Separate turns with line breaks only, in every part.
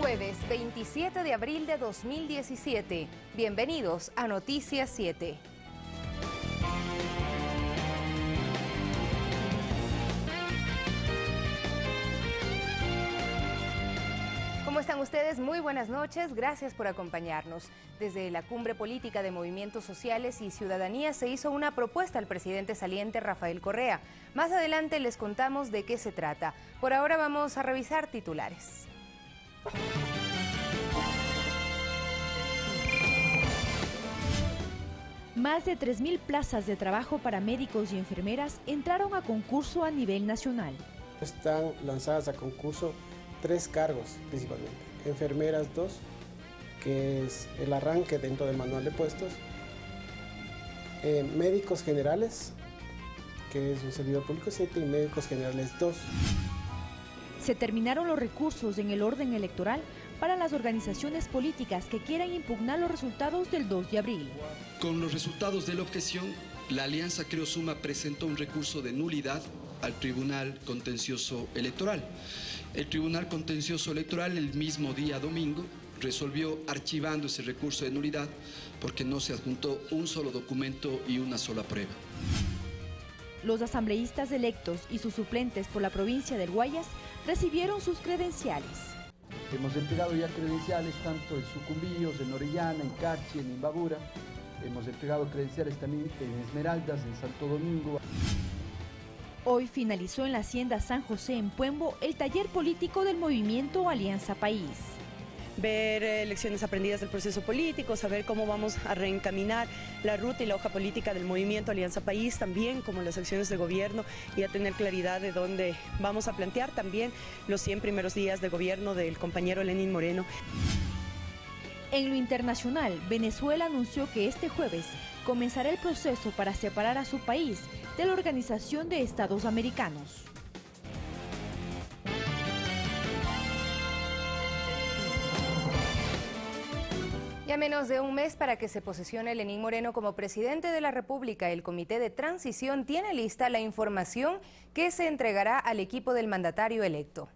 Jueves 27 de abril de 2017. Bienvenidos a Noticias 7. ¿Cómo están ustedes? Muy buenas noches, gracias por acompañarnos. Desde la Cumbre Política de Movimientos Sociales y Ciudadanía se hizo una propuesta al presidente saliente Rafael Correa. Más adelante les contamos de qué se trata. Por ahora vamos a revisar titulares.
Más de 3.000 plazas de trabajo para médicos y enfermeras entraron a concurso a nivel nacional.
Están lanzadas a concurso 3 cargos principalmente. Enfermeras 2, que es el arranque dentro del manual de puestos. Médicos generales, que es un servidor público 7, y médicos generales 2.
Se terminaron los recursos en el orden electoral para las organizaciones políticas que quieran impugnar los resultados del 2 de abril.
Con los resultados de la objeción, la Alianza Creo Suma presentó un recurso de nulidad al Tribunal Contencioso Electoral. El Tribunal Contencioso Electoral el mismo día domingo resolvió archivando ese recurso de nulidad porque no se adjuntó un solo documento y una sola prueba.
Los asambleístas electos y sus suplentes por la provincia del Guayas recibieron sus credenciales.
Hemos entregado ya credenciales tanto en Sucumbíos, en Orellana, en Cachi, en Imbabura. Hemos entregado credenciales también en Esmeraldas, en Santo Domingo.
Hoy finalizó en la Hacienda San José en Puembo el taller político del movimiento Alianza País.
Ver lecciones aprendidas del proceso político, saber cómo vamos a reencaminar la ruta y la hoja política del movimiento Alianza País, también como las acciones de gobierno, y a tener claridad de dónde vamos a plantear también los 100 primeros días de gobierno del compañero Lenín Moreno.
En lo internacional, Venezuela anunció que este jueves comenzará el proceso para separar a su país de la Organización de Estados Americanos.
Y a menos de un mes para que se posesione Lenín Moreno como presidente de la República, el Comité de Transición tiene lista la información que se entregará al equipo del mandatario electo.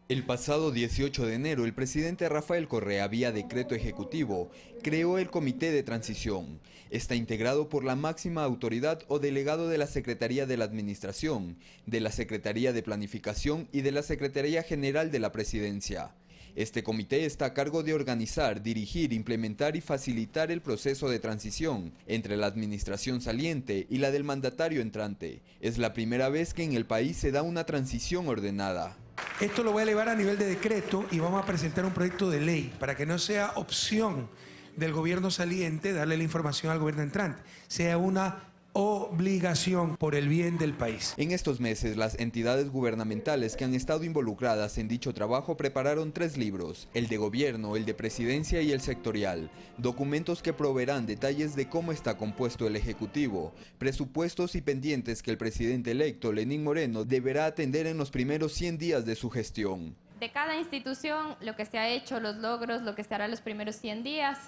El pasado 18 de enero, el presidente Rafael Correa, vía decreto ejecutivo, creó el Comité de Transición. Está integrado por la máxima autoridad o delegado de la Secretaría de la Administración, de la Secretaría de Planificación y de la Secretaría General de la Presidencia. Este comité está a cargo de organizar, dirigir, implementar y facilitar el proceso de transición entre la administración saliente y la del mandatario entrante. Es la primera vez que en el país se da una transición ordenada.
Esto lo voy a elevar a nivel de decreto y vamos a presentar un proyecto de ley para que no sea opción del gobierno saliente darle la información al gobierno entrante, sea una obligación por el bien del país.
En estos meses, las entidades gubernamentales que han estado involucradas en dicho trabajo prepararon 3 libros, el de gobierno, el de presidencia y el sectorial, documentos que proveerán detalles de cómo está compuesto el Ejecutivo, presupuestos y pendientes que el presidente electo, Lenín Moreno, deberá atender en los primeros 100 días de su gestión.
De cada institución, lo que se ha hecho, los logros, lo que se hará los primeros 100 días.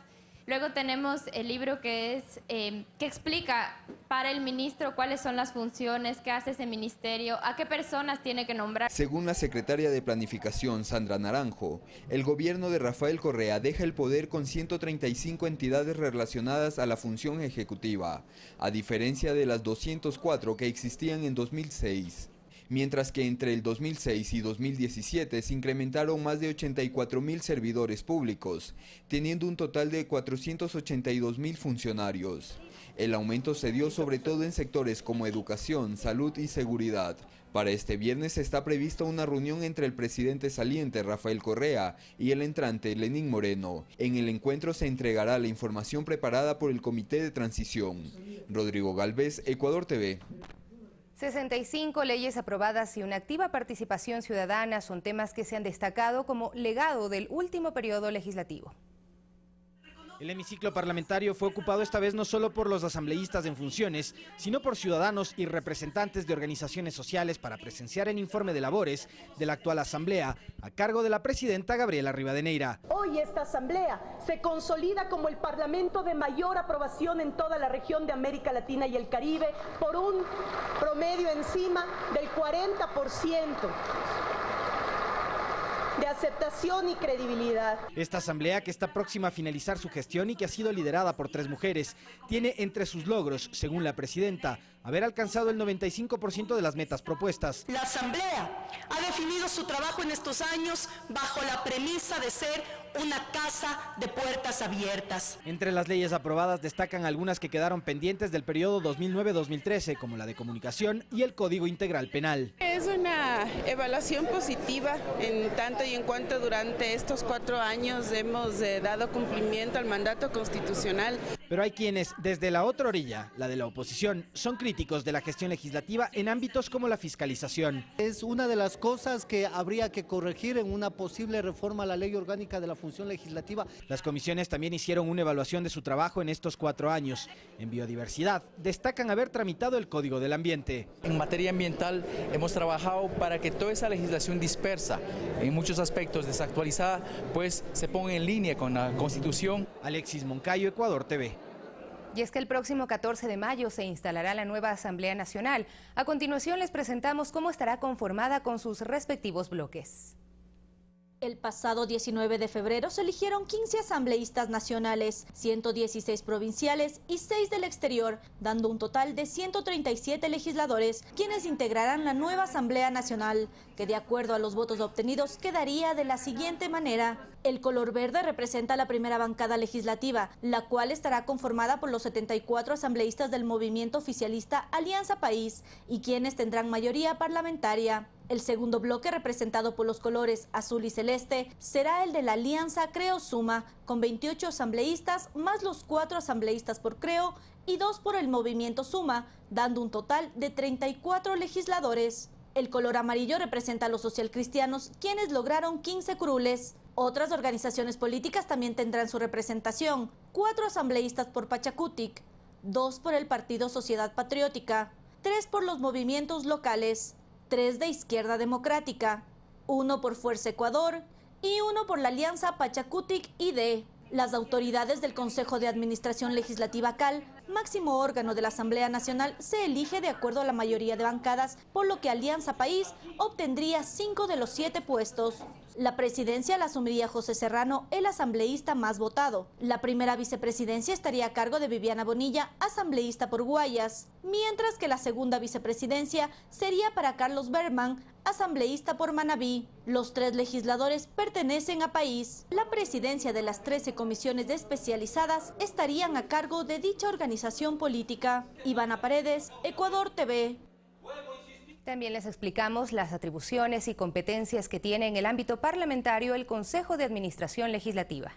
Luego tenemos el libro que explica para el ministro cuáles son las funciones, qué hace ese ministerio, a qué personas tiene que nombrar.
Según la secretaria de Planificación, Sandra Naranjo, el gobierno de Rafael Correa deja el poder con 135 entidades relacionadas a la función ejecutiva, a diferencia de las 204 que existían en 2006. Mientras que entre el 2006 y 2017 se incrementaron más de 84.000 servidores públicos, teniendo un total de 482.000 funcionarios. El aumento se dio sobre todo en sectores como educación, salud y seguridad. Para este viernes está prevista una reunión entre el presidente saliente Rafael Correa y el entrante Lenín Moreno. En el encuentro se entregará la información preparada por el Comité de Transición. Rodrigo Galvez, Ecuador TV.
65 leyes aprobadas y una activa participación ciudadana son temas que se han destacado como legado del último periodo legislativo.
El hemiciclo parlamentario fue ocupado esta vez no solo por los asambleístas en funciones, sino por ciudadanos y representantes de organizaciones sociales para presenciar el informe de labores de la actual asamblea, a cargo de la presidenta Gabriela Rivadeneira.
Hoy esta asamblea se consolida como el parlamento de mayor aprobación en toda la región de América Latina y el Caribe, por un promedio encima del 40%. de aceptación y credibilidad.
Esta asamblea, que está próxima a finalizar su gestión y que ha sido liderada por 3 mujeres, tiene entre sus logros, según la presidenta, haber alcanzado el 95% de las metas propuestas.
La Asamblea ha definido su trabajo en estos años bajo la premisa de ser una casa de puertas abiertas.
Entre las leyes aprobadas destacan algunas que quedaron pendientes del periodo 2009-2013, como la de comunicación y el Código Integral Penal.
Es una evaluación positiva en tanto y en cuanto durante estos 4 años hemos dado cumplimiento al mandato constitucional.
Pero hay quienes, desde la otra orilla, la de la oposición, son críticos de la gestión legislativa en ámbitos como la fiscalización.
Es una de las cosas que habría que corregir en una posible reforma a la ley orgánica de la función legislativa.
Las comisiones también hicieron una evaluación de su trabajo en estos 4 años. En biodiversidad, destacan haber tramitado el Código del Ambiente.
En materia ambiental hemos trabajado para que toda esa legislación dispersa, en muchos aspectos desactualizada, pues se ponga en línea con la Constitución.
Alexis Moncayo, Ecuador TV.
Y es que el próximo 14 de mayo se instalará la nueva Asamblea Nacional. A continuación les presentamos cómo estará conformada con sus respectivos bloques.
El pasado 19 de febrero se eligieron 15 asambleístas nacionales, 116 provinciales y 6 del exterior, dando un total de 137 legisladores, quienes integrarán la nueva Asamblea Nacional, que de acuerdo a los votos obtenidos quedaría de la siguiente manera. El color verde representa la primera bancada legislativa, la cual estará conformada por los 74 asambleístas del movimiento oficialista Alianza País y quienes tendrán mayoría parlamentaria. El segundo bloque, representado por los colores azul y celeste, será el de la Alianza Creo Suma, con 28 asambleístas más los 4 asambleístas por Creo y 2 por el movimiento Suma, dando un total de 34 legisladores. El color amarillo representa a los socialcristianos, quienes lograron 15 curules. Otras organizaciones políticas también tendrán su representación: 4 asambleístas por Pachacutic, 2 por el Partido Sociedad Patriótica, 3 por los movimientos locales, 3 de Izquierda Democrática, 1 por Fuerza Ecuador y 1 por la Alianza Pachacutic-ID. Las autoridades del Consejo de Administración Legislativa CAL, máximo órgano de la Asamblea Nacional, se elige de acuerdo a la mayoría de bancadas, por lo que Alianza País obtendría 5 de los 7 puestos. La presidencia la asumiría José Serrano, el asambleísta más votado. La primera vicepresidencia estaría a cargo de Viviana Bonilla, asambleísta por Guayas, mientras que la segunda vicepresidencia sería para Carlos Berman, asambleísta por Manabí. Los 3 legisladores pertenecen a País. La presidencia de las 13 comisiones especializadas estarían a cargo de dicha organización política. Ivana Paredes, Ecuador TV.
También les explicamos las atribuciones y competencias que tiene en el ámbito parlamentario el Consejo de Administración Legislativa.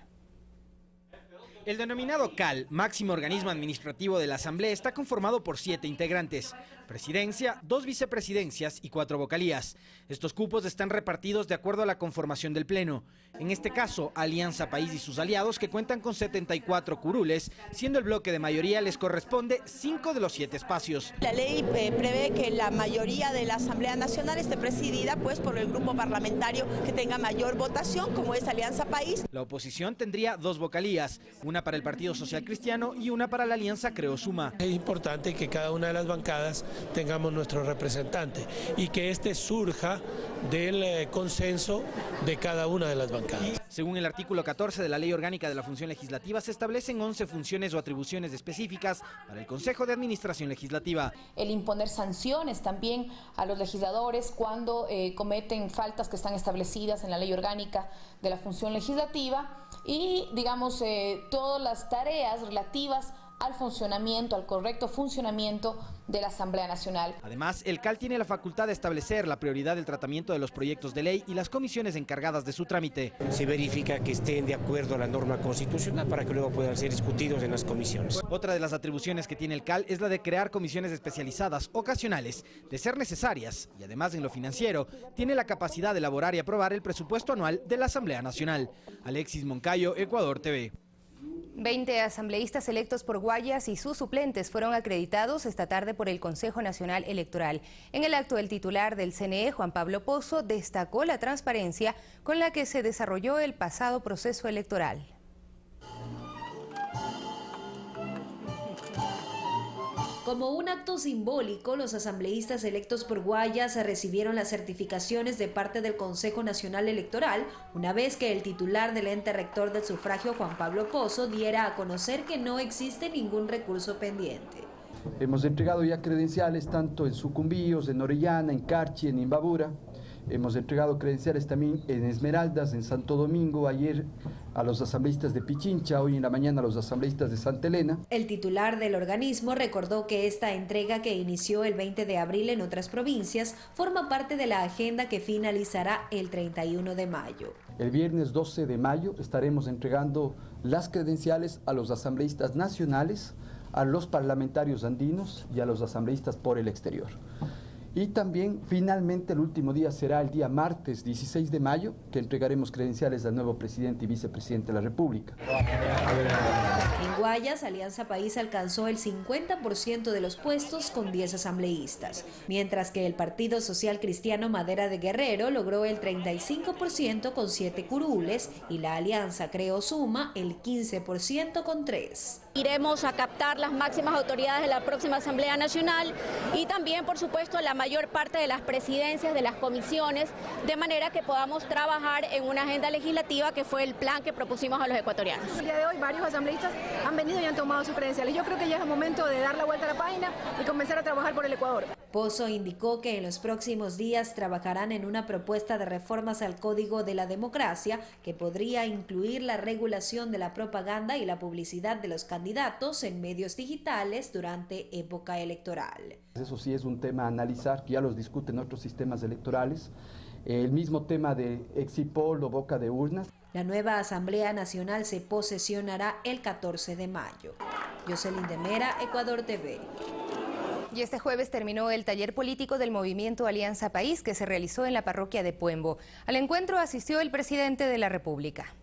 El denominado CAL, máximo organismo administrativo de la Asamblea, está conformado por 7 integrantes: presidencia, 2 vicepresidencias y 4 vocalías. Estos cupos están repartidos de acuerdo a la conformación del Pleno. En este caso, Alianza País y sus aliados, que cuentan con 74 curules, siendo el bloque de mayoría les corresponde 5 de los 7 espacios.
La ley prevé que la mayoría de la Asamblea Nacional esté presidida pues por el grupo parlamentario que tenga mayor votación, como es Alianza País.
La oposición tendría 2 vocalías, una para el Partido Social Cristiano y una para la Alianza Creo Suma.
Es importante que cada una de las bancadas tengamos nuestro representante y que este surja del consenso de cada una de las bancadas.
Según el artículo 14 de la Ley Orgánica de la Función Legislativa, se establecen 11 funciones o atribuciones específicas para el Consejo de Administración Legislativa.
El imponer sanciones también a los legisladores cuando cometen faltas que están establecidas en la Ley Orgánica de la Función Legislativa y, digamos, todas las tareas relativas al funcionamiento, al correcto funcionamiento de la Asamblea Nacional.
Además, el CAL tiene la facultad de establecer la prioridad del tratamiento de los proyectos de ley y las comisiones encargadas de su trámite.
Se verifica que estén de acuerdo a la norma constitucional para que luego puedan ser discutidos en las comisiones.
Otra de las atribuciones que tiene el CAL es la de crear comisiones especializadas ocasionales, de ser necesarias, y además en lo financiero, tiene la capacidad de elaborar y aprobar el presupuesto anual de la Asamblea Nacional. Alexis Moncayo, Ecuador TV.
20 asambleístas electos por Guayas y sus suplentes fueron acreditados esta tarde por el Consejo Nacional Electoral. En el acto, el titular del CNE, Juan Pablo Pozo, destacó la transparencia con la que se desarrolló el pasado proceso electoral.
Como un acto simbólico, los asambleístas electos por Guayas recibieron las certificaciones de parte del Consejo Nacional Electoral, una vez que el titular del ente rector del sufragio, Juan Pablo Pozo, diera a conocer que no existe ningún recurso pendiente.
Hemos entregado ya credenciales tanto en Sucumbíos, en Orellana, en Carchi, en Imbabura. Hemos entregado credenciales también en Esmeraldas, en Santo Domingo, ayer a los asambleístas de Pichincha, hoy en la mañana a los asambleístas de Santa Elena.
El titular del organismo recordó que esta entrega, que inició el 20 de abril en otras provincias, forma parte de la agenda que finalizará el 31 de mayo.
El viernes 12 de mayo estaremos entregando las credenciales a los asambleístas nacionales, a los parlamentarios andinos y a los asambleístas por el exterior. Y también, finalmente, el último día será el día martes 16 de mayo, que entregaremos credenciales al nuevo presidente y vicepresidente de la República.
En Guayas, Alianza País alcanzó el 50% de los puestos con 10 asambleístas, mientras que el Partido Social Cristiano Madera de Guerrero logró el 35% con 7 curules y la Alianza Creo Suma el 15% con 3.
Iremos a captar las máximas autoridades de la próxima Asamblea Nacional y también, por supuesto, la mayor parte de las presidencias de las comisiones, de manera que podamos trabajar en una agenda legislativa que fue el plan que propusimos a los ecuatorianos.
El día de hoy varios asambleístas han venido y han tomado sus credenciales. Yo creo que ya es el momento de dar la vuelta a la página y comenzar a trabajar por el Ecuador.
Pozo indicó que en los próximos días trabajarán en una propuesta de reformas al Código de la Democracia que podría incluir la regulación de la propaganda y la publicidad de los candidatos en medios digitales durante época electoral.
Eso sí es un tema a analizar, que ya los discuten otros sistemas electorales. El mismo tema de Exipol o boca de urnas.
La nueva Asamblea Nacional se posesionará el 14 de mayo. Jocelyn de Mera, Ecuador TV.
Y este jueves terminó el taller político del movimiento Alianza País que se realizó en la parroquia de Puembo. Al encuentro asistió el presidente de la República.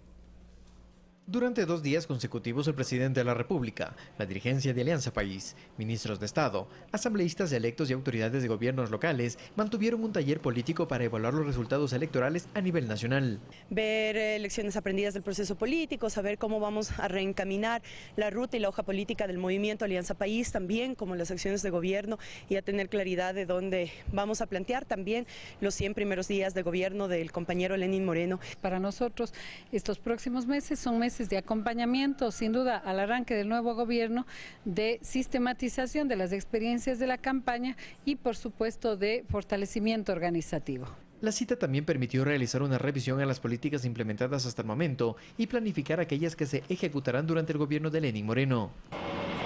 Durante 2 días consecutivos, el presidente de la República, la dirigencia de Alianza País, ministros de Estado, asambleístas electos y autoridades de gobiernos locales mantuvieron un taller político para evaluar los resultados electorales a nivel nacional.
Ver lecciones aprendidas del proceso político, saber cómo vamos a reencaminar la ruta y la hoja política del movimiento Alianza País, también como las acciones de gobierno, y a tener claridad de dónde vamos a plantear también los 100 primeros días de gobierno del compañero Lenín Moreno.
Para nosotros, estos próximos meses son meses de acompañamiento, sin duda, al arranque del nuevo gobierno, de sistematización de las experiencias de la campaña y, por supuesto, de fortalecimiento organizativo.
La cita también permitió realizar una revisión a las políticas implementadas hasta el momento y planificar aquellas que se ejecutarán durante el gobierno de Lenín Moreno.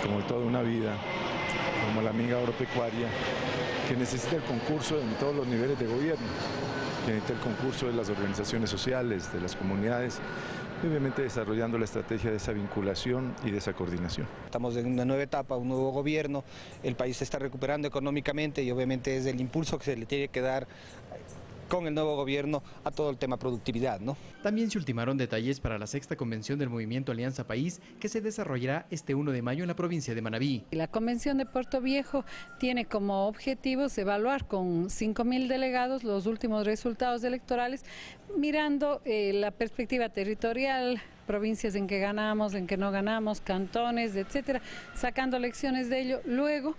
Como toda una vida, como la amiga agropecuaria, que necesita el concurso en todos los niveles de gobierno, que necesita el concurso de las organizaciones sociales, de las comunidades, y obviamente desarrollando la estrategia de esa vinculación y de esa coordinación.
Estamos en una nueva etapa, un nuevo gobierno, el país se está recuperando económicamente y obviamente es el impulso que se le tiene que dar con el nuevo gobierno a todo el tema productividad, ¿no?
También se ultimaron detalles para la 6ª convención del movimiento Alianza País que se desarrollará este 1 de mayo en la provincia de Manabí.
La convención de Puerto Viejo tiene como objetivos evaluar con 5.000 delegados los últimos resultados electorales, mirando la perspectiva territorial, provincias en que ganamos, en que no ganamos, cantones, etcétera, sacando lecciones de ello. Luego,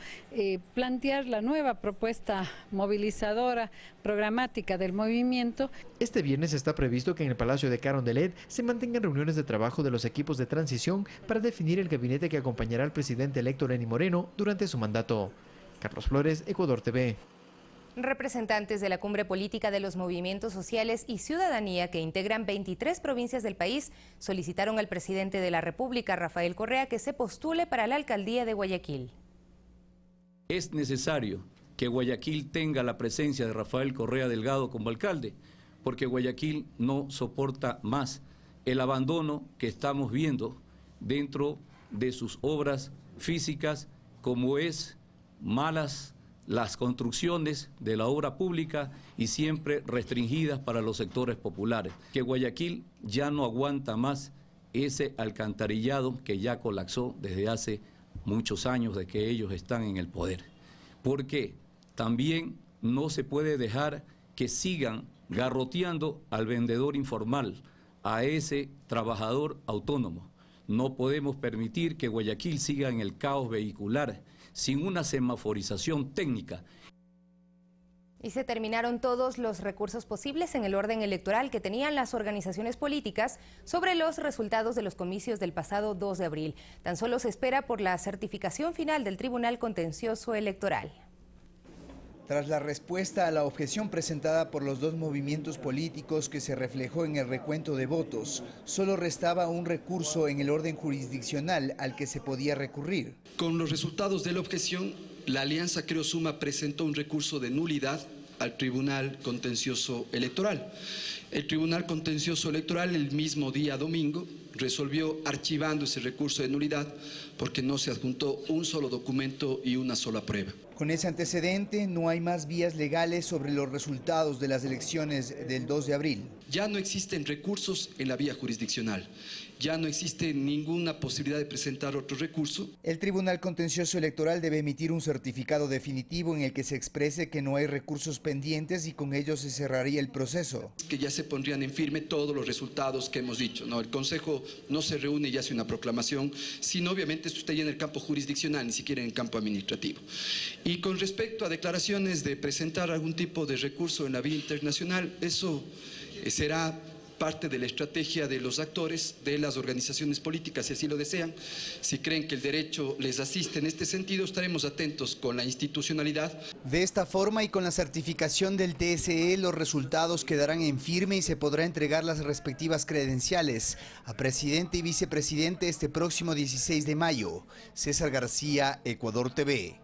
plantear la nueva propuesta movilizadora, programática del movimiento.
Este viernes está previsto que en el Palacio de Carondelet se mantengan reuniones de trabajo de los equipos de transición para definir el gabinete que acompañará al presidente electo Lenín Moreno durante su mandato. Carlos Flores, Ecuador TV.
Representantes de la cumbre política de los movimientos sociales y ciudadanía que integran 23 provincias del país solicitaron al presidente de la República, Rafael Correa, que se postule para la alcaldía de Guayaquil.
Es necesario que Guayaquil tenga la presencia de Rafael Correa Delgado como alcalde, porque Guayaquil no soporta más el abandono que estamos viendo dentro de sus obras físicas, como es malas las construcciones de la obra pública y siempre restringidas para los sectores populares. Que Guayaquil ya no aguanta más ese alcantarillado que ya colapsó desde hace muchos años de que ellos están en el poder. Porque también no se puede dejar que sigan garroteando al vendedor informal, a ese trabajador autónomo. No podemos permitir que Guayaquil siga en el caos vehicular, sin una semaforización técnica.
Y se terminaron todos los recursos posibles en el orden electoral que tenían las organizaciones políticas sobre los resultados de los comicios del pasado 2 de abril. Tan solo se espera por la certificación final del Tribunal Contencioso Electoral.
Tras la respuesta a la objeción presentada por los dos movimientos políticos que se reflejó en el recuento de votos, solo restaba un recurso en el orden jurisdiccional al que se podía recurrir.
Con los resultados de la objeción, la Alianza Creo Suma presentó un recurso de nulidad al Tribunal Contencioso Electoral. El Tribunal Contencioso Electoral el mismo día domingo resolvió archivando ese recurso de nulidad porque no se adjuntó un solo documento y una sola prueba.
Con ese antecedente, no hay más vías legales sobre los resultados de las elecciones del 2 de abril.
Ya no existen recursos en la vía jurisdiccional. Ya no existe ninguna posibilidad de presentar otro recurso.
El Tribunal Contencioso Electoral debe emitir un certificado definitivo en el que se exprese que no hay recursos pendientes y con ello se cerraría el proceso.
Que ya se pondrían en firme todos los resultados que hemos dicho, ¿no? El Consejo no se reúne y hace una proclamación, sino obviamente esto está ya en el campo jurisdiccional, ni siquiera en el campo administrativo. Y con respecto a declaraciones de presentar algún tipo de recurso en la vía internacional, eso será parte de la estrategia de los actores, de las organizaciones políticas, si así lo desean. Si creen que el derecho les asiste en este sentido, estaremos atentos con la institucionalidad.
De esta forma y con la certificación del TSE, los resultados quedarán en firme y se podrá entregar las respectivas credenciales a presidente y vicepresidente este próximo 16 de mayo. César García, Ecuador TV.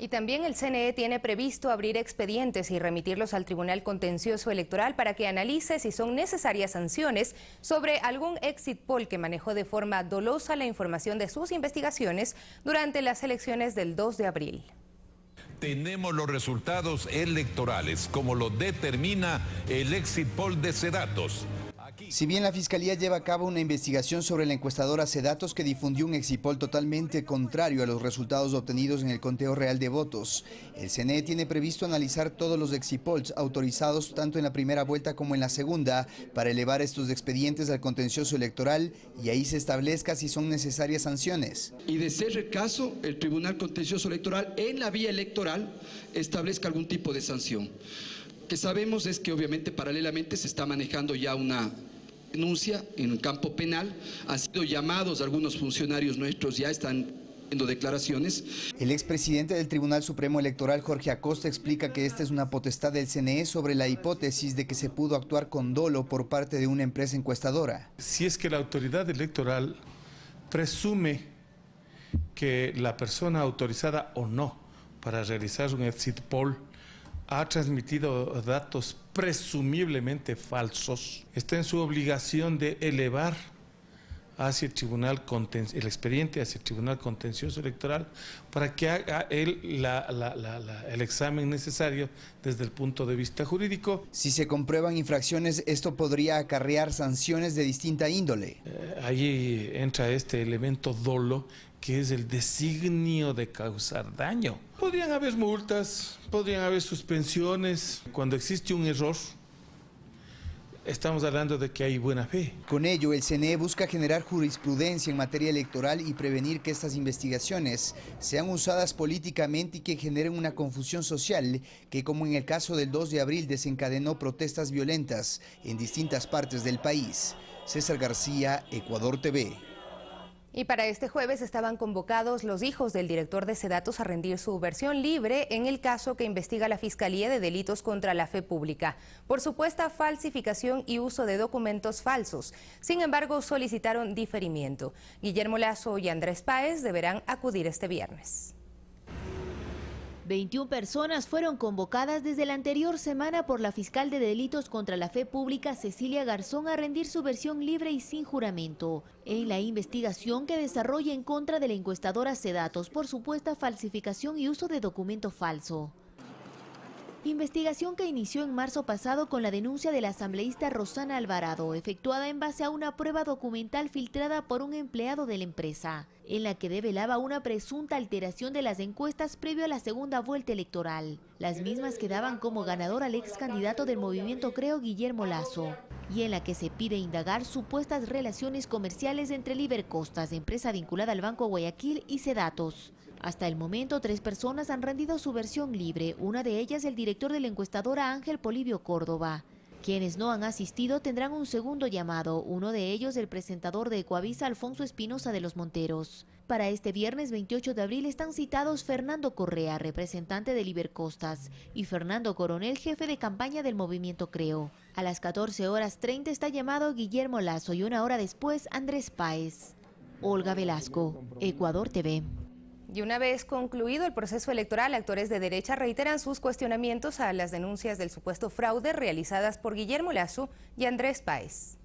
Y también el CNE tiene previsto abrir expedientes y remitirlos al Tribunal Contencioso Electoral para que analice si son necesarias sanciones sobre algún exit poll que manejó de forma dolosa la información de sus investigaciones durante las elecciones del 2 de abril.
Tenemos los resultados electorales, como lo determina el exit poll de Cedatos.
Si bien la Fiscalía lleva a cabo una investigación sobre la encuestadora Cedatos que difundió un exit poll totalmente contrario a los resultados obtenidos en el conteo real de votos, el CNE tiene previsto analizar todos los exit polls autorizados tanto en la primera vuelta como en la segunda para elevar estos expedientes al contencioso electoral y ahí se establezca si son necesarias sanciones.
Y de ser el caso, el Tribunal Contencioso Electoral en la vía electoral establezca algún tipo de sanción. Lo que sabemos es que obviamente paralelamente se está manejando ya una denuncia en el campo penal. Han sido llamados algunos funcionarios nuestros, ya están haciendo declaraciones.
El expresidente del Tribunal Supremo Electoral, Jorge Acosta, explica que esta es una potestad del CNE sobre la hipótesis de que se pudo actuar con dolo por parte de una empresa encuestadora.
Si es que la autoridad electoral presume que la persona autorizada o no para realizar un exit poll ha transmitido datos presumiblemente falsos, está en su obligación de elevar hacia el expediente hacia el Tribunal Contencioso Electoral para que haga él el examen necesario desde el punto de vista jurídico.
Si se comprueban infracciones, esto podría acarrear sanciones de distinta índole.
Ahí entra este elemento dolo, que es el designio de causar daño. Podrían haber multas, podrían haber suspensiones. Cuando existe un error, estamos hablando de que hay buena fe.
Con ello, el CNE busca generar jurisprudencia en materia electoral y prevenir que estas investigaciones sean usadas políticamente y que generen una confusión social que, como en el caso del 2 de abril, desencadenó protestas violentas en distintas partes del país. César García, Ecuador TV.
Y para este jueves estaban convocados los hijos del director de Cedatos a rendir su versión libre en el caso que investiga la Fiscalía de Delitos contra la Fe Pública por supuesta falsificación y uso de documentos falsos. Sin embargo, solicitaron diferimiento. Guillermo Lazo y Andrés Páez deberán acudir este viernes.
21 personas fueron convocadas desde la anterior semana por la fiscal de Delitos contra la Fe Pública, Cecilia Garzón, a rendir su versión libre y sin juramento en la investigación que desarrolla en contra de la encuestadora Cedatos por supuesta falsificación y uso de documento falso. Investigación que inició en marzo pasado con la denuncia de la asambleísta Rosana Alvarado, efectuada en base a una prueba documental filtrada por un empleado de la empresa, en la que develaba una presunta alteración de las encuestas previo a la segunda vuelta electoral, las mismas que daban como ganador al ex candidato del Movimiento Creo, Guillermo Lazo. y en la que se pide indagar supuestas relaciones comerciales entre Libercostas, empresa vinculada al Banco Guayaquil, y Sedatos. Hasta el momento, 3 personas han rendido su versión libre, una de ellas el director de la encuestadora Ángel Polibio Córdoba. Quienes no han asistido tendrán un segundo llamado, uno de ellos el presentador de Ecoavisa, Alfonso Espinosa de los Monteros. Para este viernes 28 de abril están citados Fernando Correa, representante de Libercostas, y Fernando Coronel, jefe de campaña del Movimiento Creo. A las 14:30 está llamado Guillermo Lasso y 1 hora después Andrés Páez. Olga Velasco, Ecuador TV.
Y una vez concluido el proceso electoral, actores de derecha reiteran sus cuestionamientos a las denuncias del supuesto fraude realizadas por Guillermo Lasso y Andrés Páez.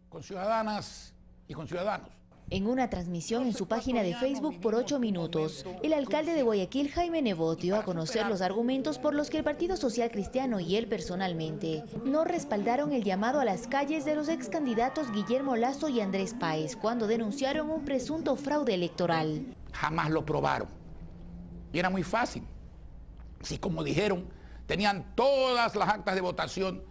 Con ciudadanas y con ciudadanos.
En una transmisión en su página de Facebook por 8 minutos, el alcalde de Guayaquil, Jaime Nebot, dio a conocer los argumentos por los que el Partido Social Cristiano y él personalmente no respaldaron el llamado a las calles de los ex candidatos Guillermo Lasso y Andrés Páez cuando denunciaron un presunto fraude electoral.
Jamás lo probaron. Y era muy fácil. Si, como dijeron, tenían todas las actas de votación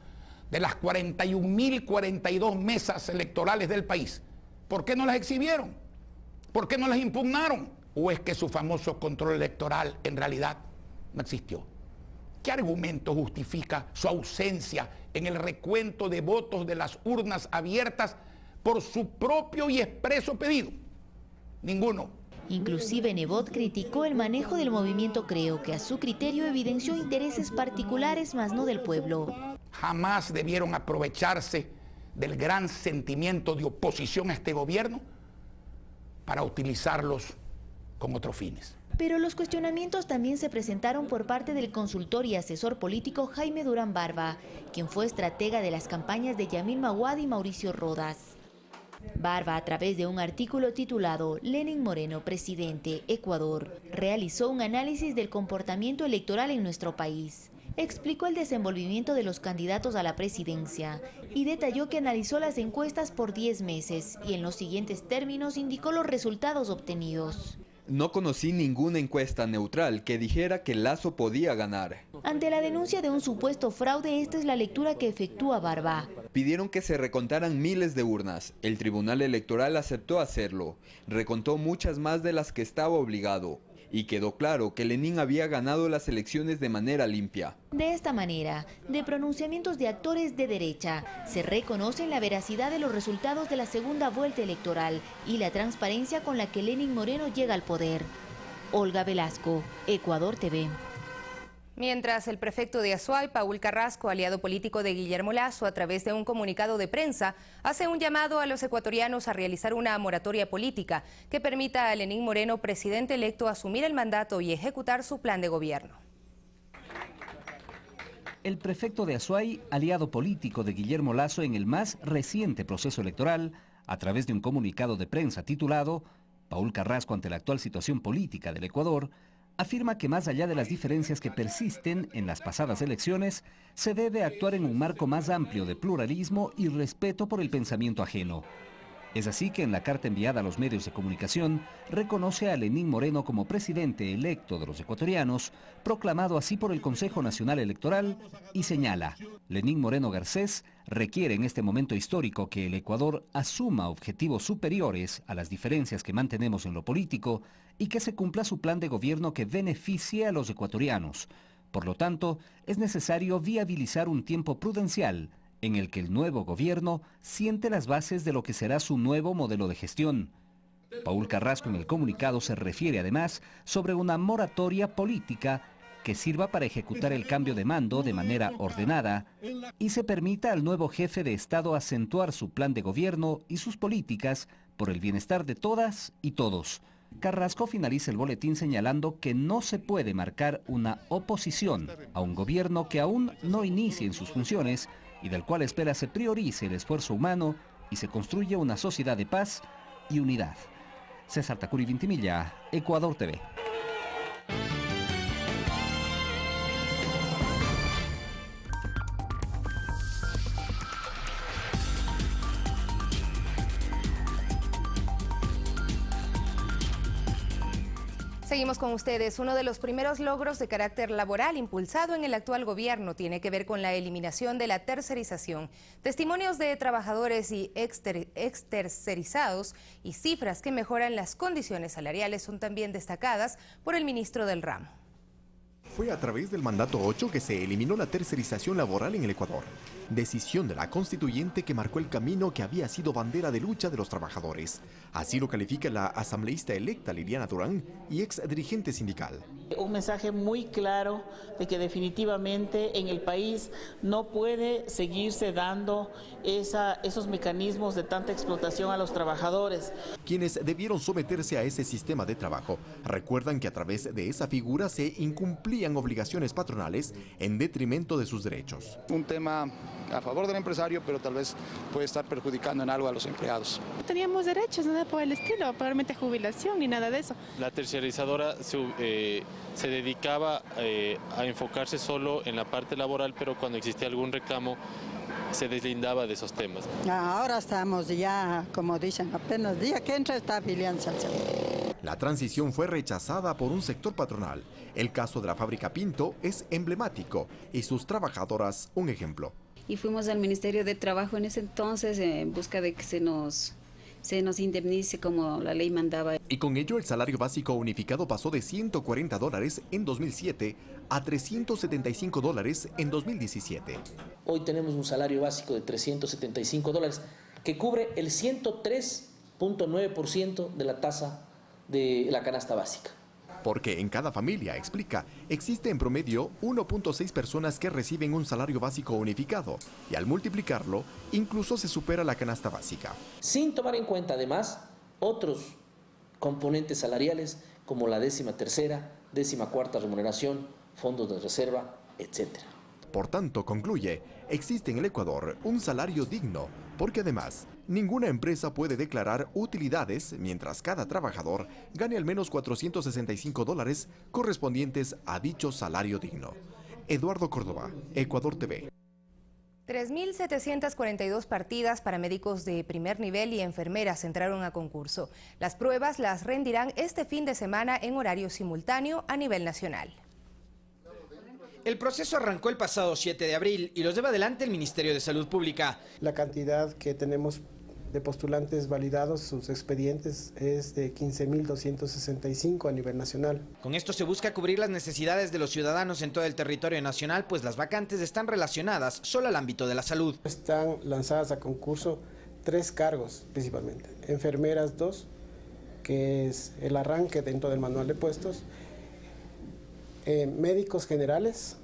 de las 41.042 mesas electorales del país, ¿por qué no las exhibieron? ¿Por qué no las impugnaron? ¿O es que su famoso control electoral en realidad no existió? ¿Qué argumento justifica su ausencia en el recuento de votos de las urnas abiertas por su propio y expreso pedido? Ninguno.
Inclusive Nebot criticó el manejo del Movimiento Creo, que a su criterio evidenció intereses particulares más no del pueblo.
Jamás debieron aprovecharse del gran sentimiento de oposición a este gobierno para utilizarlos con otros fines.
Pero los cuestionamientos también se presentaron por parte del consultor y asesor político Jaime Durán Barba, quien fue estratega de las campañas de Yamil Maguad y Mauricio Rodas. Barba, a través de un artículo titulado Lenín Moreno, presidente, Ecuador, realizó un análisis del comportamiento electoral en nuestro país. Explicó el desenvolvimiento de los candidatos a la presidencia y detalló que analizó las encuestas por 10 meses y en los siguientes términos indicó los resultados obtenidos.
No conocí ninguna encuesta neutral que dijera que Lasso podía ganar.
Ante la denuncia de un supuesto fraude, esta es la lectura que efectúa Barba.
Pidieron que se recontaran miles de urnas. El Tribunal Electoral aceptó hacerlo. Recontó muchas más de las que estaba obligado. Y quedó claro que Lenín había ganado las elecciones de manera limpia.
De esta manera, de pronunciamientos de actores de derecha, se reconoce la veracidad de los resultados de la segunda vuelta electoral y la transparencia con la que Lenín Moreno llega al poder. Olga Velasco, Ecuador TV.
Mientras el prefecto de Azuay, Paul Carrasco, aliado político de Guillermo Lasso, a través de un comunicado de prensa, hace un llamado a los ecuatorianos a realizar una moratoria política que permita a Lenín Moreno, presidente electo, asumir el mandato y ejecutar su plan de gobierno.
El prefecto de Azuay, aliado político de Guillermo Lasso en el más reciente proceso electoral, a través de un comunicado de prensa titulado Paul Carrasco ante la actual situación política del Ecuador, afirma que más allá de las diferencias que persisten en las pasadas elecciones, se debe actuar en un marco más amplio de pluralismo y respeto por el pensamiento ajeno. Es así que en la carta enviada a los medios de comunicación, reconoce a Lenín Moreno como presidente electo de los ecuatorianos, proclamado así por el Consejo Nacional Electoral, y señala: Lenín Moreno Garcés requiere en este momento histórico que el Ecuador asuma objetivos superiores a las diferencias que mantenemos en lo político y que se cumpla su plan de gobierno que beneficie a los ecuatorianos. Por lo tanto, es necesario viabilizar un tiempo prudencial en el que el nuevo gobierno siente las bases de lo que será su nuevo modelo de gestión. Paul Carrasco en el comunicado se refiere además sobre una moratoria política que sirva para ejecutar el cambio de mando de manera ordenada y se permita al nuevo jefe de Estado acentuar su plan de gobierno y sus políticas por el bienestar de todas y todos. Carrasco finaliza el boletín señalando que no se puede marcar una oposición a un gobierno que aún no inicie en sus funciones y del cual espera se priorice el esfuerzo humano y se construya una sociedad de paz y unidad. César Tacuri Vintimilla, Ecuador TV.
Seguimos con ustedes. Uno de los primeros logros de carácter laboral impulsado en el actual gobierno tiene que ver con la eliminación de la tercerización. Testimonios de trabajadores y extercerizados y cifras que mejoran las condiciones salariales son también destacadas por el ministro del ramo.
Fue a través del mandato 8 que se eliminó la tercerización laboral en el Ecuador. Decisión de la constituyente que marcó el camino que había sido bandera de lucha de los trabajadores. Así lo califica la asambleísta electa Liliana Durán y ex dirigente sindical.
Un mensaje muy claro de que definitivamente en el país no puede seguirse dando esos mecanismos de tanta explotación a los trabajadores.
Quienes debieron someterse a ese sistema de trabajo recuerdan que a través de esa figura se incumplían obligaciones patronales en detrimento de sus derechos.
Un tema a favor del empresario, pero tal vez puede estar perjudicando en algo a los empleados.
No teníamos derechos, nada por el estilo, probablemente jubilación ni nada de eso.
La terciarizadora se dedicaba a enfocarse solo en la parte laboral, pero cuando existía algún reclamo se deslindaba de esos temas.
Ahora estamos ya, como dicen, apenas día que entra está afiliándose al seguro.
La transición fue rechazada por un sector patronal. El caso de la fábrica Pinto es emblemático y sus trabajadoras un ejemplo.
Y fuimos al Ministerio de Trabajo en ese entonces en busca de que se nos indemnice como la ley mandaba.
Y con ello el salario básico unificado pasó de $140 en 2007 a $375 en 2017.
Hoy tenemos un salario básico de $375 que cubre el 103.9% de la tasa de la canasta básica.
Porque en cada familia, explica, existe en promedio 1.6 personas que reciben un salario básico unificado y al multiplicarlo, incluso se supera la canasta básica.
Sin tomar en cuenta además otros componentes salariales como la 13ª, 14ª remuneración, fondos de reserva, etc.
Por tanto, concluye, existe en el Ecuador un salario digno, porque además ninguna empresa puede declarar utilidades mientras cada trabajador gane al menos $465 correspondientes a dicho salario digno. Eduardo Córdoba, Ecuador TV.
3.742 partidas para médicos de primer nivel y enfermeras entraron a concurso. Las pruebas las rendirán este fin de semana en horario simultáneo a nivel nacional.
El proceso arrancó el pasado 7 de abril y los lleva adelante el Ministerio de Salud Pública.
La cantidad que tenemos de postulantes validados, sus expedientes, es de 15.265 a nivel nacional.
Con esto se busca cubrir las necesidades de los ciudadanos en todo el territorio nacional, pues las vacantes están relacionadas solo al ámbito de la salud.
Están lanzadas a concurso 3 cargos principalmente. Enfermeras 2, que es el arranque dentro del manual de puestos. Médicos generales,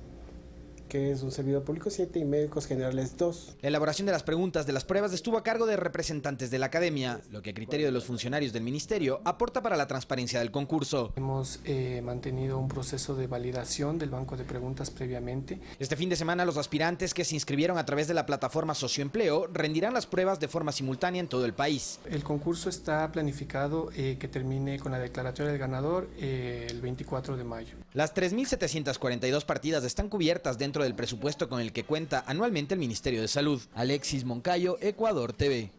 que es un servidor público 7, y médicos generales 2.
La elaboración de las preguntas de las pruebas estuvo a cargo de representantes de la academia, lo que a criterio de los funcionarios del ministerio aporta para la transparencia del concurso.
Hemos mantenido un proceso de validación del banco de preguntas previamente.
Este fin de semana los aspirantes que se inscribieron a través de la plataforma Socioempleo rendirán las pruebas de forma simultánea en todo el país.
El concurso está planificado que termine con la declaratoria del ganador el 24 de mayo.
Las 3.742 partidas están cubiertas dentro del presupuesto con el que cuenta anualmente el Ministerio de Salud. Alexis Moncayo, Ecuador TV.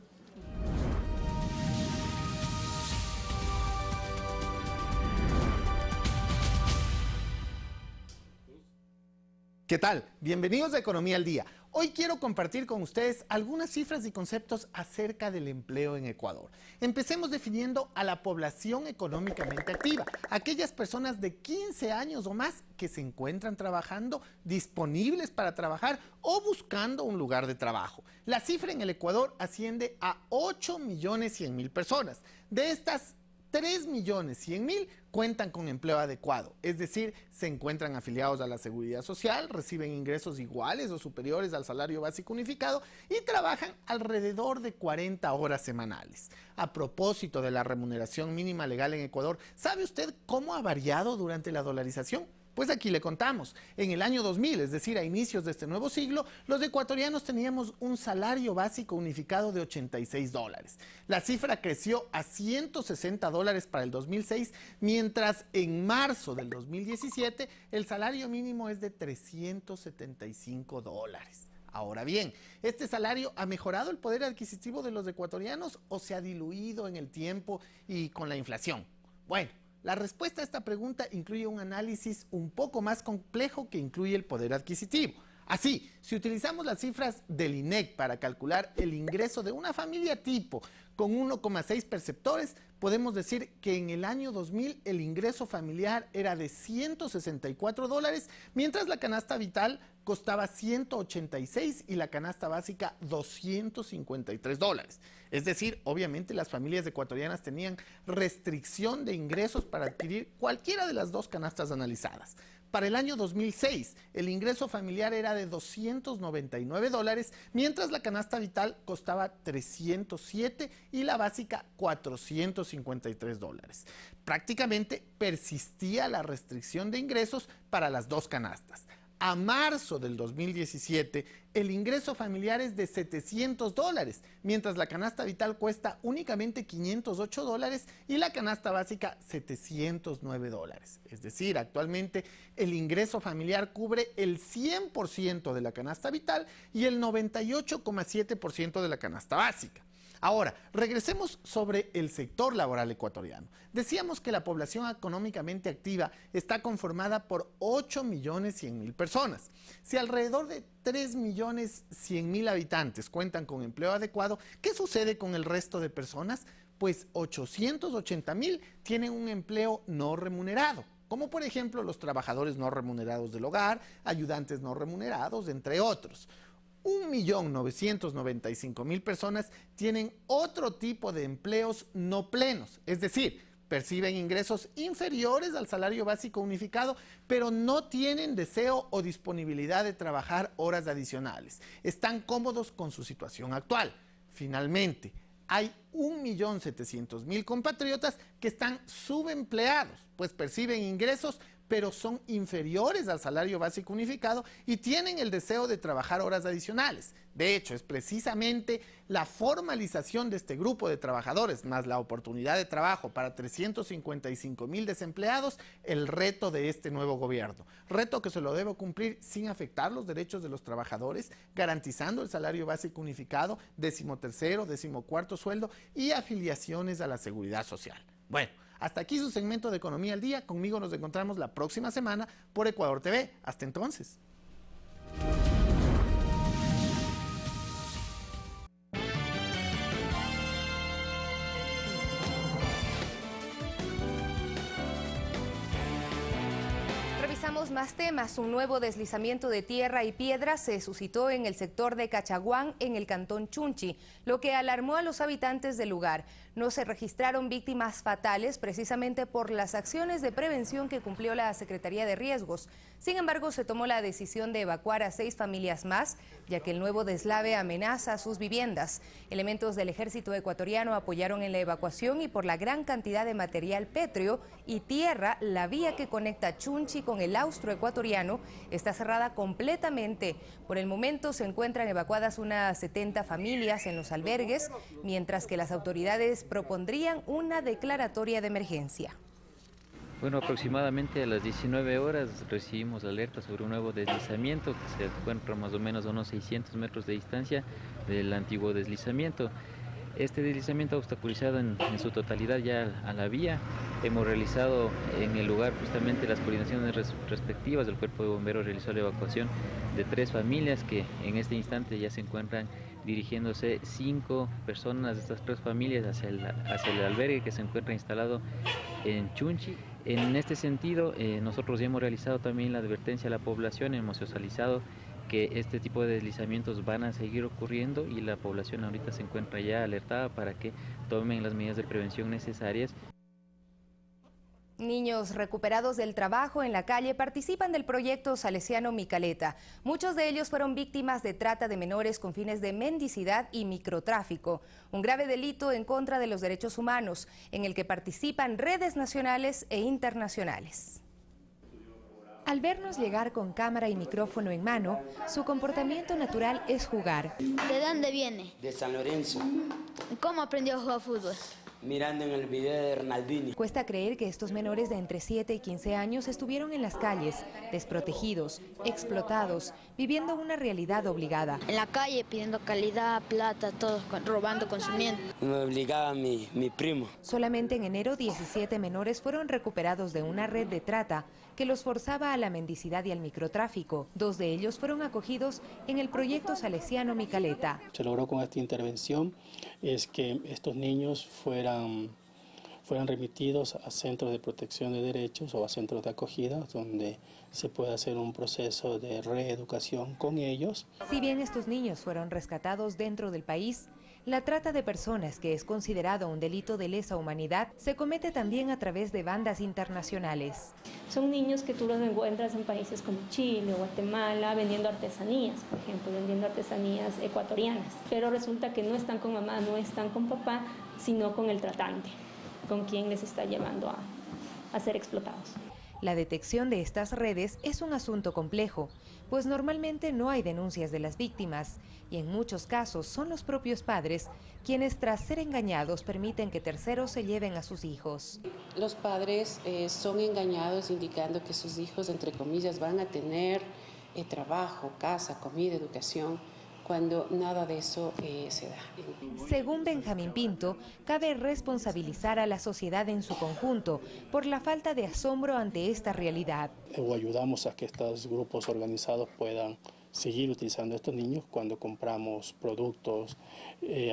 ¿Qué tal? Bienvenidos a Economía al Día. Hoy quiero compartir con ustedes algunas cifras y conceptos acerca del empleo en Ecuador. Empecemos definiendo a la población económicamente activa, aquellas personas de 15 años o más que se encuentran trabajando, disponibles para trabajar o buscando un lugar de trabajo. La cifra en el Ecuador asciende a 8.100.000 personas. De estas, 3.100.000 cuentan con empleo adecuado, es decir, se encuentran afiliados a la Seguridad Social, reciben ingresos iguales o superiores al salario básico unificado y trabajan alrededor de 40 horas semanales. A propósito de la remuneración mínima legal en Ecuador, ¿sabe usted cómo ha variado durante la dolarización? Pues aquí le contamos. En el año 2000, es decir, a inicios de este nuevo siglo, los ecuatorianos teníamos un salario básico unificado de $86. La cifra creció a $160 para el 2006, mientras en marzo del 2017 el salario mínimo es de $375. Ahora bien, ¿este salario ha mejorado el poder adquisitivo de los ecuatorianos o se ha diluido en el tiempo y con la inflación? Bueno, La respuesta a esta pregunta incluye un análisis un poco más complejo que incluye el poder adquisitivo. Así, si utilizamos las cifras del INEC para calcular el ingreso de una familia tipo con 1,6 perceptores, podemos decir que en el año 2000 el ingreso familiar era de $164, mientras la canasta vital costaba $186 y la canasta básica $253. Es decir, obviamente las familias ecuatorianas tenían restricción de ingresos para adquirir cualquiera de las dos canastas analizadas. Para el año 2006, el ingreso familiar era de $299, mientras la canasta vital costaba $307 y la básica $453. Prácticamente persistía la restricción de ingresos para las dos canastas. A marzo del 2017, el ingreso familiar es de $700, mientras la canasta vital cuesta únicamente $508 y la canasta básica $709. Es decir, actualmente el ingreso familiar cubre el 100% de la canasta vital y el 98,7% de la canasta básica. Ahora, regresemos sobre el sector laboral ecuatoriano. Decíamos que la población económicamente activa está conformada por 8.100.000 personas. Si alrededor de 3.100.000 habitantes cuentan con empleo adecuado, ¿qué sucede con el resto de personas? Pues 880.000 tienen un empleo no remunerado, como por ejemplo los trabajadores no remunerados del hogar, ayudantes no remunerados, entre otros. 1.995.000 personas tienen otro tipo de empleos no plenos, es decir, perciben ingresos inferiores al salario básico unificado, pero no tienen deseo o disponibilidad de trabajar horas adicionales. Están cómodos con su situación actual. Finalmente, hay 1.700.000 compatriotas que están subempleados, pues perciben ingresos pero son inferiores al salario básico unificado y tienen el deseo de trabajar horas adicionales. De hecho, es precisamente la formalización de este grupo de trabajadores más la oportunidad de trabajo para 355.000 desempleados el reto de este nuevo gobierno. Reto que se lo debe cumplir sin afectar los derechos de los trabajadores, garantizando el salario básico unificado, 13º, 14º sueldo y afiliaciones a la seguridad social. Bueno, hasta aquí su segmento de Economía al Día. Conmigo nos encontramos la próxima semana por Ecuador TV. Hasta entonces.
Revisamos más temas. Un nuevo deslizamiento de tierra y piedra se suscitó en el sector de Cachaguán, en el cantón Chunchi, lo que alarmó a los habitantes del lugar. No se registraron víctimas fatales precisamente por las acciones de prevención que cumplió la Secretaría de Riesgos. Sin embargo, se tomó la decisión de evacuar a 6 familias más, ya que el nuevo deslave amenaza a sus viviendas. Elementos del ejército ecuatoriano apoyaron en la evacuación y por la gran cantidad de material pétreo y tierra, la vía que conecta Chunchi con el austroecuatoriano está cerrada completamente. Por el momento se encuentran evacuadas unas 70 familias en los albergues, mientras que las autoridades propondrían una declaratoria de emergencia.
Bueno, aproximadamente a las 19 horas recibimos alerta sobre un nuevo deslizamiento que se encuentra más o menos a unos 600 metros de distancia del antiguo deslizamiento. Este deslizamiento ha obstaculizado en su totalidad ya a la vía. Hemos realizado en el lugar justamente las coordinaciones respectivas. El cuerpo de bomberos realizó la evacuación de 3 familias que en este instante ya se encuentran dirigiéndose 5 personas de estas 3 familias hacia el albergue que se encuentra instalado en Chunchi. En este sentido, nosotros ya hemos realizado también la advertencia a la población, hemos socializado que este tipo de deslizamientos van a seguir ocurriendo y la población ahorita se encuentra ya alertada para que tomen las medidas de prevención necesarias.
Niños recuperados del trabajo en la calle participan del proyecto Salesiano Micaleta. Muchos de ellos fueron víctimas de trata de menores con fines de mendicidad y microtráfico, un grave delito en contra de los derechos humanos, en el que participan redes nacionales e internacionales. Al vernos llegar con cámara y micrófono en mano, su comportamiento natural es jugar.
¿De dónde viene?
De San Lorenzo.
¿Cómo aprendió a jugar fútbol?
mirando en el video de Ronaldinho.
Cuesta creer que estos menores de entre 7 y 15 años estuvieron en las calles, desprotegidos, explotados, viviendo una realidad obligada.
En la calle pidiendo calidad, plata, todos robando, consumiendo.
Me obligaba mi primo.
Solamente en enero 17 menores fueron recuperados de una red de trata que los forzaba a la mendicidad y al microtráfico. 2 de ellos fueron acogidos en el proyecto salesiano Micaleta.
Se logró con esta intervención es que estos niños fueran remitidos a centros de protección de derechos o a centros de acogida donde se pueda hacer un proceso de reeducación con ellos.
Si bien estos niños fueron rescatados dentro del país, la trata de personas, que es considerado un delito de lesa humanidad, se comete también a través de bandas internacionales.
Son niños que tú los encuentras en países como Chile o Guatemala vendiendo artesanías, por ejemplo, vendiendo artesanías ecuatorianas. Pero resulta que no están con mamá, no están con papá, sino con el tratante, con quien les está llevando a ser explotados.
La detección de estas redes es un asunto complejo, pues normalmente no hay denuncias de las víctimas y en muchos casos son los propios padres quienes, tras ser engañados, permiten que terceros se lleven a sus hijos.
Los padres son engañados indicando que sus hijos, entre comillas, van a tener trabajo, casa, comida, educación, cuando nada de eso se da.
Según Benjamín Pinto, cabe responsabilizar a la sociedad en su conjunto por la falta de asombro ante esta realidad.
O ayudamos a que estos grupos organizados puedan seguir utilizando a estos niños cuando compramos productos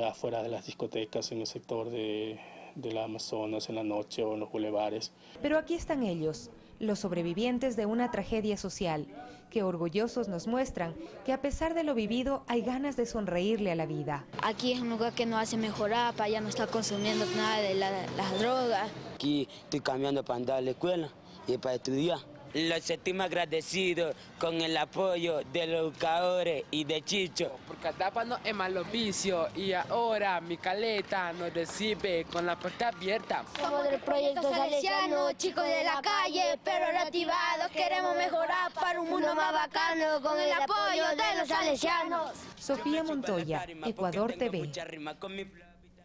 afuera de las discotecas, en el sector de la Amazonas, en la noche o en los bulevares.
Pero aquí están ellos, los sobrevivientes de una tragedia social, que orgullosos nos muestran que a pesar de lo vivido hay ganas de sonreírle a la vida.
Aquí es un lugar que nos hace mejorar, para ya no estar consumiendo nada de las drogas.
Aquí estoy cambiando para andar a la escuela y para estudiar. Los sentimos agradecidos con el apoyo de los educadores y de Chicho.
Porque tápanos en malos vicios y ahora Micaleta nos recibe con la puerta abierta.
Somos del proyecto salesiano, chicos de la calle, pero reactivados. Queremos mejorar para un mundo más bacano con el apoyo de los salesianos.
Sofía Montoya, Ecuador TV.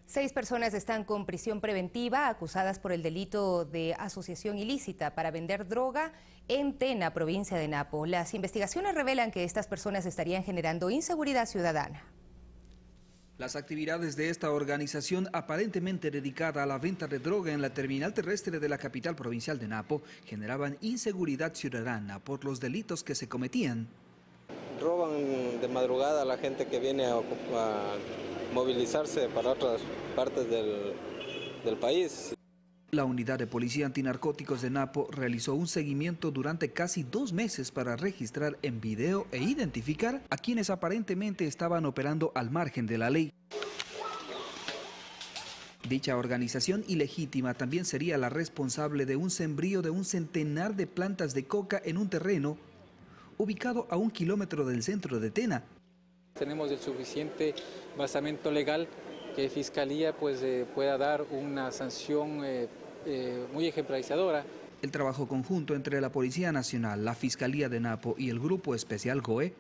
6 personas están con prisión preventiva acusadas por el delito de asociación ilícita para vender droga en Tena, provincia de Napo. Las investigaciones revelan que estas personas estarían generando inseguridad ciudadana.
Las actividades de esta organización, aparentemente dedicada a la venta de droga en la terminal terrestre de la capital provincial de Napo, generaban inseguridad ciudadana por los delitos que se cometían.
Roban de madrugada a la gente que viene a movilizarse para otras partes del país.
La unidad de policía antinarcóticos de Napo realizó un seguimiento durante casi 2 meses para registrar en video e identificar a quienes aparentemente estaban operando al margen de la ley. Dicha organización ilegítima también sería la responsable de un sembrío de un centenar de plantas de coca en un terreno ubicado a 1 kilómetro del centro de Tena.
Tenemos el suficiente basamento legal que Fiscalía pueda dar una sanción muy ejemplarizadora.
El trabajo conjunto entre la Policía Nacional, la Fiscalía de Napo y el Grupo Especial GOE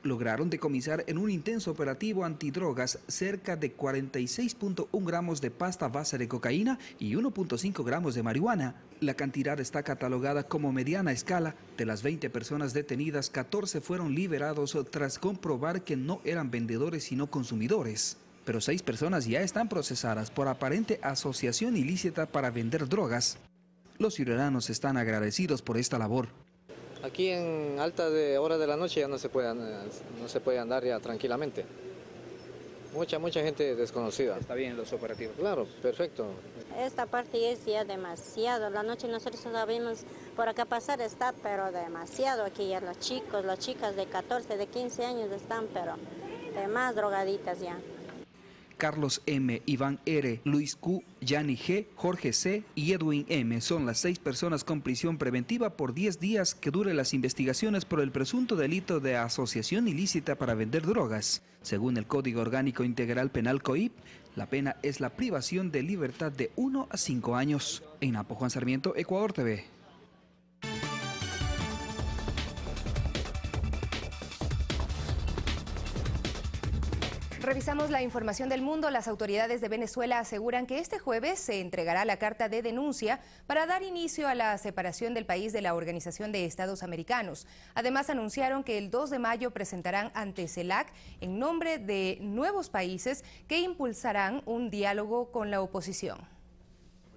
lograron decomisar en un intenso operativo antidrogas cerca de 46.1 gramos de pasta base de cocaína y 1.5 gramos de marihuana. La cantidad está catalogada como mediana escala. De las 20 personas detenidas, 14 fueron liberados tras comprobar que no eran vendedores sino consumidores. Pero 6 personas ya están procesadas por aparente asociación ilícita para vender drogas. Los ciudadanos están agradecidos por esta labor.
Aquí en altas horas de la noche ya no se puede andar ya tranquilamente. Mucha gente desconocida.
¿Está bien los operativos?
Claro, perfecto.
Esta parte es ya demasiado. La noche nosotros sabemos por acá pasar está, pero demasiado. Aquí ya los chicos, las chicas de 14, de 15 años están, pero de más drogaditas ya.
Carlos M., Iván R., Luis Q., Yanni G., Jorge C. y Edwin M. son las 6 personas con prisión preventiva por 10 días que duren las investigaciones por el presunto delito de asociación ilícita para vender drogas. Según el Código Orgánico Integral Penal COIP, la pena es la privación de libertad de 1 a 5 años. En Napo, Juan Sarmiento, Ecuador TV.
Revisamos la información del mundo. Las autoridades de Venezuela aseguran que este jueves se entregará la carta de denuncia para dar inicio a la separación del país de la Organización de Estados Americanos. Además, anunciaron que el 2 de mayo presentarán ante CELAC en nombre de nuevos países que impulsarán un diálogo con la oposición.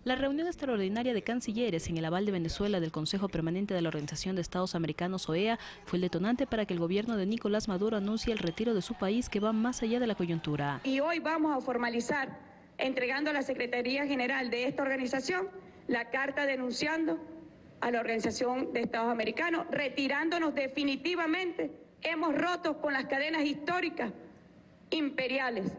La reunión extraordinaria de cancilleres en el aval de Venezuela del Consejo Permanente de la Organización de Estados Americanos, OEA, fue el detonante para que el gobierno de Nicolás Maduro anuncie el retiro de su país, que va más allá de la coyuntura.
Y hoy vamos a formalizar, entregando a la Secretaría General de esta organización, la carta denunciando a la Organización de Estados Americanos, retirándonos definitivamente. Hemos roto con las cadenas históricas imperiales.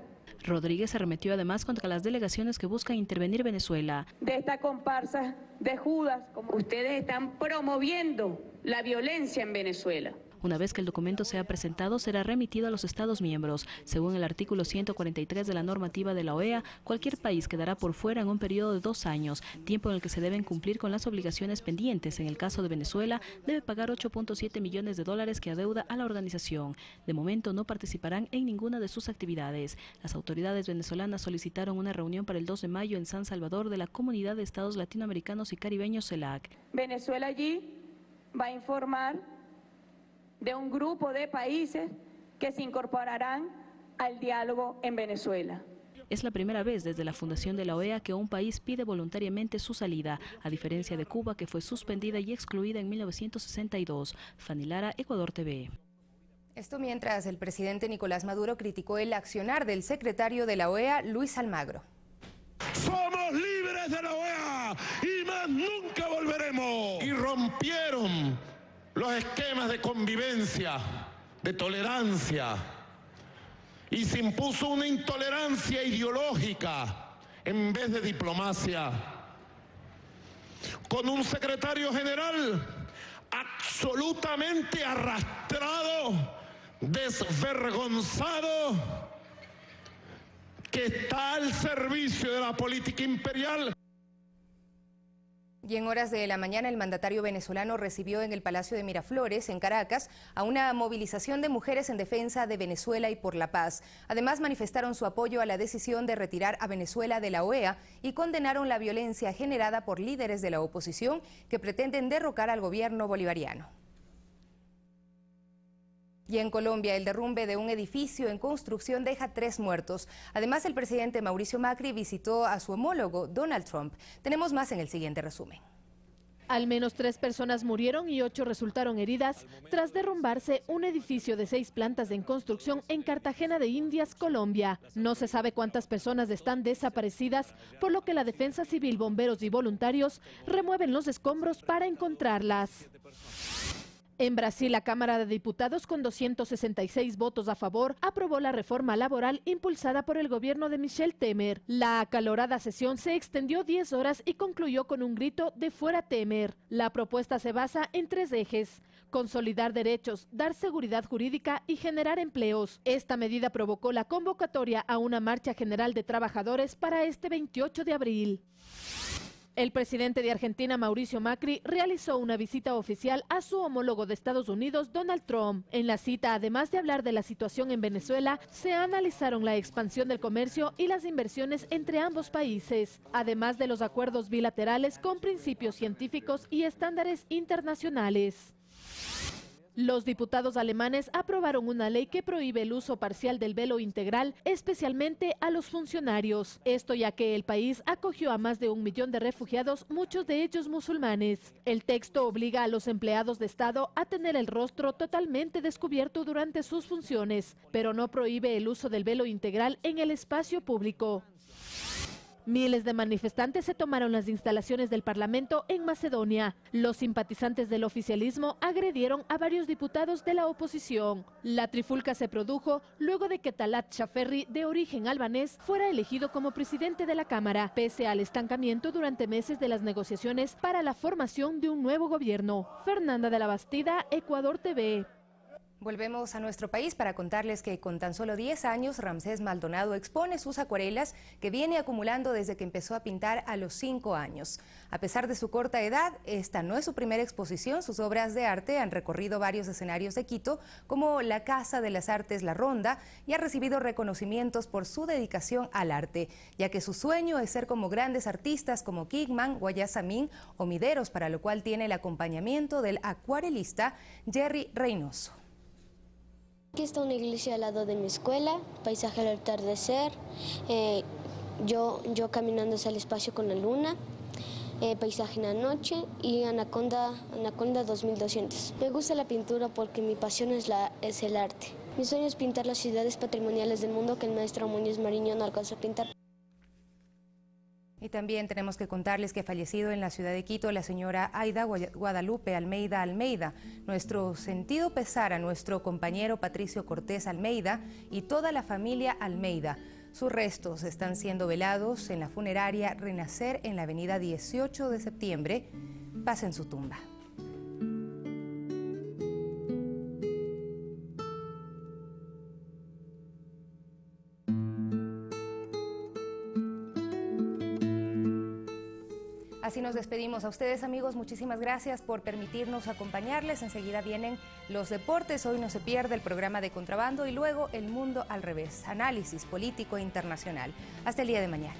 Rodríguez arremetió además contra las delegaciones que buscan intervenir Venezuela.
De esta comparsa de Judas, como ustedes están promoviendo la violencia en Venezuela.
Una vez que el documento sea presentado, será remitido a los Estados miembros. Según el artículo 143 de la normativa de la OEA, cualquier país quedará por fuera en un periodo de 2 años, tiempo en el que se deben cumplir con las obligaciones pendientes. En el caso de Venezuela, debe pagar $8.7 millones que adeuda a la organización. De momento no participarán en ninguna de sus actividades. Las autoridades venezolanas solicitaron una reunión para el 2 de mayo en San Salvador de la Comunidad de Estados Latinoamericanos y Caribeños, CELAC.
Venezuela allí va a informar de un grupo de países que se incorporarán al diálogo en Venezuela.
Es la primera vez desde la fundación de la OEA que un país pide voluntariamente su salida, a diferencia de Cuba, que fue suspendida y excluida en 1962. Fanny Lara, Ecuador TV.
Esto mientras el presidente Nicolás Maduro criticó el accionar del secretario de la OEA, Luis Almagro.
Somos libres de la OEA y más nunca volveremos. Y rompieron los esquemas de convivencia, de tolerancia, y se impuso una intolerancia ideológica en vez de diplomacia, con un secretario general absolutamente arrastrado, desvergonzado, que está al servicio de la política imperial.
Y en horas de la mañana el mandatario venezolano recibió en el Palacio de Miraflores, en Caracas, a una movilización de mujeres en defensa de Venezuela y por la paz. Además manifestaron su apoyo a la decisión de retirar a Venezuela de la OEA y condenaron la violencia generada por líderes de la oposición que pretenden derrocar al gobierno bolivariano. Y en Colombia, el derrumbe de un edificio en construcción deja 3 muertos. Además, el presidente Mauricio Macri visitó a su homólogo Donald Trump. Tenemos más en el siguiente resumen.
Al menos 3 personas murieron y 8 resultaron heridas tras derrumbarse un edificio de 6 plantas en construcción en Cartagena de Indias, Colombia. No se sabe cuántas personas están desaparecidas, por lo que la Defensa Civil, bomberos y voluntarios remueven los escombros para encontrarlas. En Brasil, la Cámara de Diputados, con 266 votos a favor, aprobó la reforma laboral impulsada por el gobierno de Michel Temer. La acalorada sesión se extendió 10 horas y concluyó con un grito de "fuera Temer". La propuesta se basa en 3 ejes: consolidar derechos, dar seguridad jurídica y generar empleos. Esta medida provocó la convocatoria a una marcha general de trabajadores para este 28 de abril. El presidente de Argentina, Mauricio Macri, realizó una visita oficial a su homólogo de Estados Unidos, Donald Trump. En la cita, además de hablar de la situación en Venezuela, se analizaron la expansión del comercio y las inversiones entre ambos países, además de los acuerdos bilaterales con principios científicos y estándares internacionales. Los diputados alemanes aprobaron una ley que prohíbe el uso parcial del velo integral, especialmente a los funcionarios. Esto ya que el país acogió a más de 1 millón de refugiados, muchos de ellos musulmanes. El texto obliga a los empleados de Estado a tener el rostro totalmente descubierto durante sus funciones, pero no prohíbe el uso del velo integral en el espacio público. Miles de manifestantes se tomaron las instalaciones del Parlamento en Macedonia. Los simpatizantes del oficialismo agredieron a varios diputados de la oposición. La trifulca se produjo luego de que Talat Xhaferri, de origen albanés, fuera elegido como presidente de la Cámara, pese al estancamiento durante meses de las negociaciones para la formación de un nuevo gobierno. Fernanda de la Bastida, Ecuador TV.
Volvemos a nuestro país para contarles que con tan solo 10 años, Ramsés Maldonado expone sus acuarelas que viene acumulando desde que empezó a pintar a los 5 años. A pesar de su corta edad, esta no es su primera exposición. Sus obras de arte han recorrido varios escenarios de Quito, como la Casa de las Artes La Ronda, y ha recibido reconocimientos por su dedicación al arte, ya que su sueño es ser como grandes artistas como Kingman, Guayasamín o Mideros, para lo cual tiene el acompañamiento del acuarelista Jerry Reynoso.
Aquí está una iglesia al lado de mi escuela, paisaje al atardecer, yo caminando hacia el espacio con la luna, paisaje en la noche y Anaconda 2200. Me gusta la pintura porque mi pasión es el arte. Mi sueño es pintar las ciudades patrimoniales del mundo que el maestro Muñoz Mariño no alcanzó a pintar.
Y también tenemos que contarles que ha fallecido en la ciudad de Quito la señora Aida Guadalupe Almeida. Nuestro sentido pesar a nuestro compañero Patricio Cortés Almeida y toda la familia Almeida. Sus restos están siendo velados en la funeraria Renacer en la avenida 18 de septiembre. Paz en su tumba. Así nos despedimos. A ustedes, amigos, muchísimas gracias por permitirnos acompañarles. Enseguida vienen los deportes. Hoy no se pierde el programa de Contrabando y luego El Mundo al Revés, análisis político e internacional. Hasta el día de mañana.